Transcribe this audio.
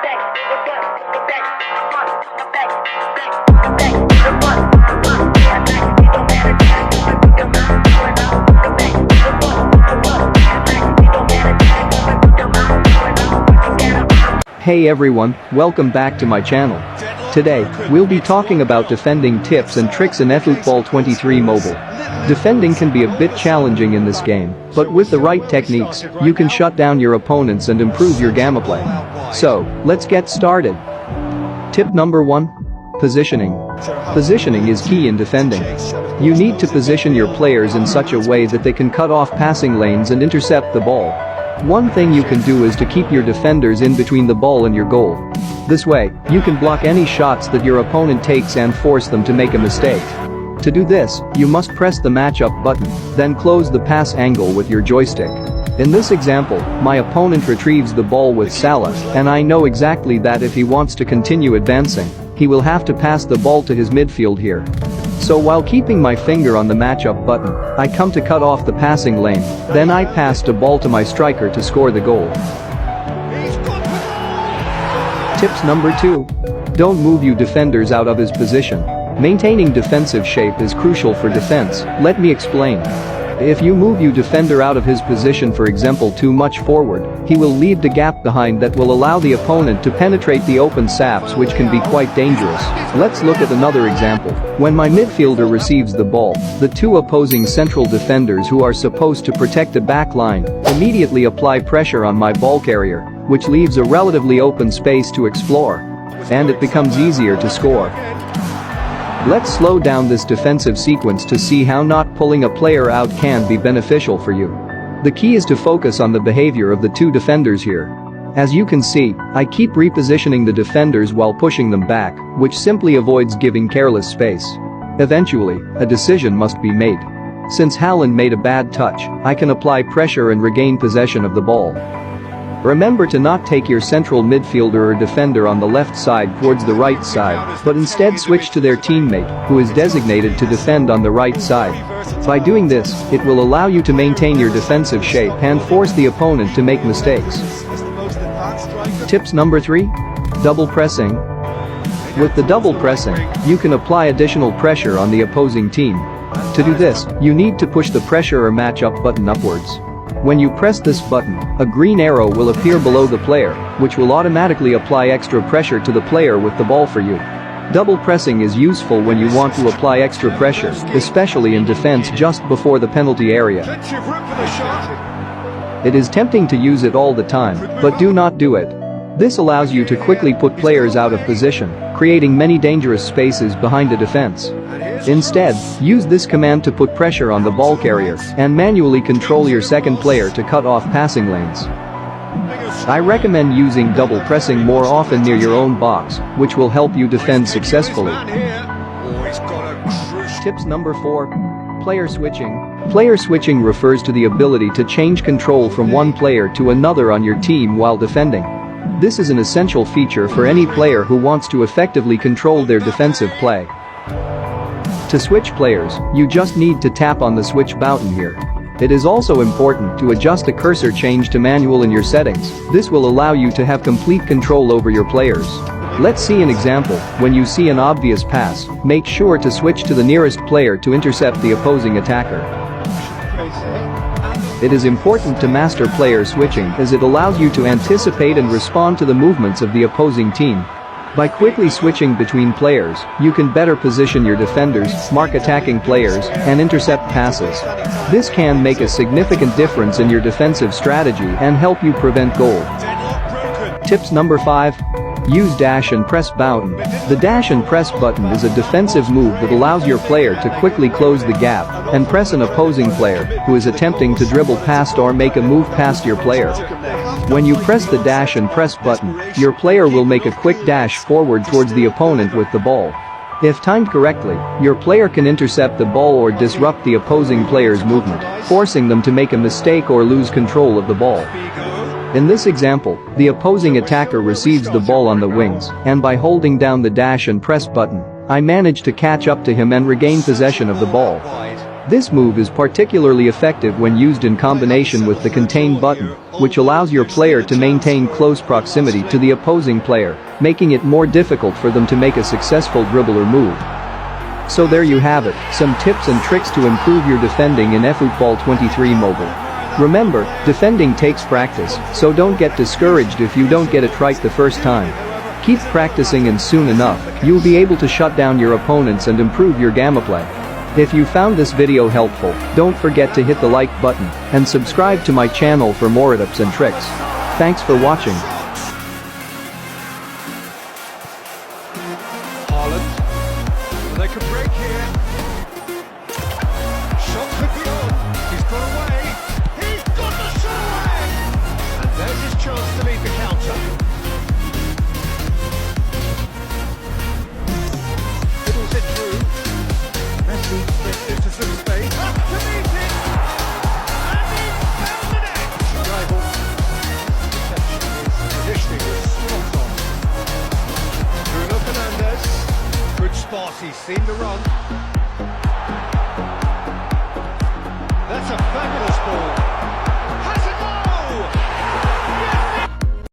Hey everyone, welcome back to my channel. Today, we'll be talking about defending tips and tricks in eFootball 23 Mobile. Defending can be a bit challenging in this game, but with the right techniques, you can shut down your opponents and improve your gameplay. So, let's get started. Tip number 1. Positioning. Positioning is key in defending. You need to position your players in such a way that they can cut off passing lanes and intercept the ball. One thing you can do is to keep your defenders in between the ball and your goal. This way, you can block any shots that your opponent takes and force them to make a mistake. To do this, you must press the matchup button, then close the pass angle with your joystick. In this example, my opponent retrieves the ball with Salah, and I know exactly that if he wants to continue advancing, he will have to pass the ball to his midfield here. So while keeping my finger on the matchup button, I come to cut off the passing lane, then I pass the ball to my striker to score the goal. Tips number 2. Don't move your defenders out of his position. Maintaining defensive shape is crucial for defense, let me explain. If you move your defender out of his position, for example too much forward, he will leave the gap behind that will allow the opponent to penetrate the open saps, which can be quite dangerous. Let's look at another example. When my midfielder receives the ball, the two opposing central defenders who are supposed to protect the back line immediately apply pressure on my ball carrier, which leaves a relatively open space to explore. And it becomes easier to score. Let's slow down this defensive sequence to see how not pulling a player out can be beneficial for you. The key is to focus on the behavior of the two defenders here. As you can see, I keep repositioning the defenders while pushing them back, which simply avoids giving careless space. Eventually, a decision must be made. Since Haaland made a bad touch, I can apply pressure and regain possession of the ball. Remember to not take your central midfielder or defender on the left side towards the right side, but instead switch to their teammate, who is designated to defend on the right side. By doing this, it will allow you to maintain your defensive shape and force the opponent to make mistakes. Tips number 3. Double pressing. With the double pressing, you can apply additional pressure on the opposing team. To do this, you need to push the pressure or matchup button upwards. When you press this button, a green arrow will appear below the player, which will automatically apply extra pressure to the player with the ball for you. Double pressing is useful when you want to apply extra pressure, especially in defense just before the penalty area. It is tempting to use it all the time, but do not do it. This allows you to quickly put players out of position, creating many dangerous spaces behind the defense. Instead, use this command to put pressure on the ball carrier and manually control your second player to cut off passing lanes. I recommend using double pressing more often near your own box, which will help you defend successfully. Tips number 4. Player switching. Player switching refers to the ability to change control from one player to another on your team while defending. This is an essential feature for any player who wants to effectively control their defensive play. To switch players, you just need to tap on the switch button here. It is also important to adjust the cursor change to manual in your settings. This will allow you to have complete control over your players. Let's see an example. When you see an obvious pass, make sure to switch to the nearest player to intercept the opposing attacker. It is important to master player switching as it allows you to anticipate and respond to the movements of the opposing team. By quickly switching between players, you can better position your defenders, mark attacking players, and intercept passes. This can make a significant difference in your defensive strategy and help you prevent goal. Tips number 5. Use dash and press button. The dash and press button is a defensive move that allows your player to quickly close the gap and press an opposing player who is attempting to dribble past or make a move past your player. When you press the dash and press button, your player will make a quick dash forward towards the opponent with the ball. If timed correctly, your player can intercept the ball or disrupt the opposing player's movement, forcing them to make a mistake or lose control of the ball. In this example, the opposing attacker receives the ball on the wings, and by holding down the dash and press button, I manage to catch up to him and regain possession of the ball. This move is particularly effective when used in combination with the contain button, which allows your player to maintain close proximity to the opposing player, making it more difficult for them to make a successful dribble or move. So there you have it, some tips and tricks to improve your defending in eFootball 23 Mobile. Remember, defending takes practice, so don't get discouraged if you don't get it right the first time. Keep practicing and soon enough, you'll be able to shut down your opponents and improve your gameplay. If you found this video helpful, don't forget to hit the like button and subscribe to my channel for more tips and tricks. Thanks for watching. Haaland. They could break here. Shot could be on. He's got away. He's got the shot away! And there's his chance to lead the counter. Fiddles it through. Messi brings it to some space. Up to meet it! And he's found the net! Rival. Reception is positioning was spot on. Bruno Fernandes. Good spot, he's seen the run.